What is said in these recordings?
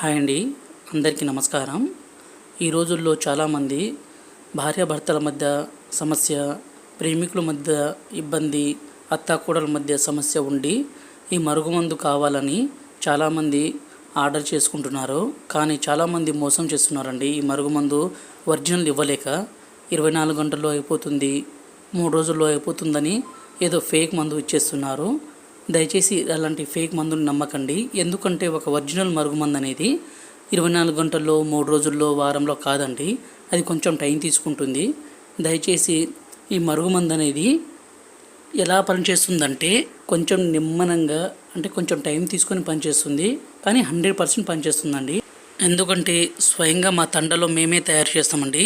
Hi అండి, అందరికీ నమస్కారం. ఈ రోజుల్లో చాలామంది భార్యాభర్తల మధ్య సమస్య, ప్రేమికుల మధ్య ఇబ్బంది, అత్తాకోడల మధ్య సమస్య ఉండి ఈ మరుగుమందు కావాలని చాలామంది ఆర్డర్ చేసుకుంటున్నారు. కానీ చాలామంది మోసం చేస్తున్నారండి. ఈ మరుగుమందు ఒరిజినల్ ఇవ్వలేక 24 గంటల్లో అయిపోతుంది, 3 రోజుల్లో అయిపోతుందని ఏదో ఫేక్ మందు ఇచ్చేస్తున్నారు. దయచేసి అలాంటి ఫేక్ మందుని నమ్మకండి. ఎందుకంటే ఒక ఒరిజినల్ మరుగుమందు అనేది 24 గంటల్లో, 3 రోజుల్లో, వారంలో కాదండి. అది కొంచెం టైం తీసుకుంటుంది. దయచేసి ఈ మరుగుమందు అనేది ఎలా పనిచేస్తుందంటే కొంచెం నిమ్మనంగా, అంటే కొంచెం టైం తీసుకొని పనిచేస్తుంది, కానీ 100% పనిచేస్తుందండి. ఎందుకంటే స్వయంగా మా తండలో మేమే తయారు చేస్తామండి.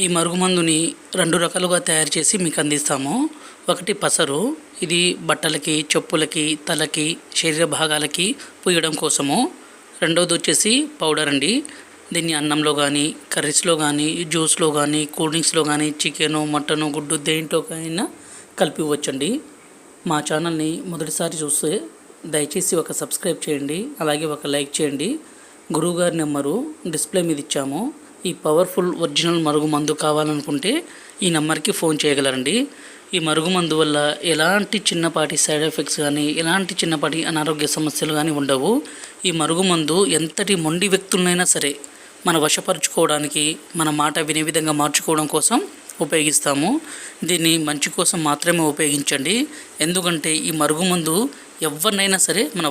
ఈ మరుగుమందుని 2 రకాలుగా తయారు చేసి మీకు అందిస్తాము. ఒకటి పసరు, ఇది బట్టలకి, చెప్పులకి, తలకి, శరీర భాగాలకి పూయడం కోసము. రెండవది వచ్చేసి పౌడర్ అండి. దీన్ని అన్నంలో కానీ, కర్రీస్లో కానీ, జ్యూస్లో కానీ, కూల్ డ్రింక్స్లో కానీ, చికెను, మటను, గుడ్డు దేంట్లోకైనా కలిపి ఇవ్వచ్చండి. మా ఛానల్ని మొదటిసారి చూస్తే దయచేసి ఒక సబ్స్క్రైబ్ చేయండి, అలాగే ఒక లైక్ చేయండి. గురువుగారి నెంబరు డిస్ప్లే మీద ఇచ్చాము. ఈ పవర్ఫుల్ ఒరిజినల్ మరుగుమందు కావాలనుకుంటే ఈ నెంబర్కి ఫోన్ చేయగలరండి. ఈ మరుగుమందు వల్ల ఎలాంటి చిన్నపాటి సైడ్ ఎఫెక్ట్స్ కానీ, ఎలాంటి చిన్నపాటి అనారోగ్య సమస్యలు కానీ ఉండవు. ఈ మరుగుమందు ఎంతటి మొండి వ్యక్తులనైనా సరే మన వశపరుచుకోవడానికి, మన మాట వినే విధంగా మార్చుకోవడం కోసం ఉపయోగిస్తాము. దీన్ని మంచి కోసం మాత్రమే ఉపయోగించండి. ఎందుకంటే ఈ మరుగుమందు ఎవరినైనా సరే మన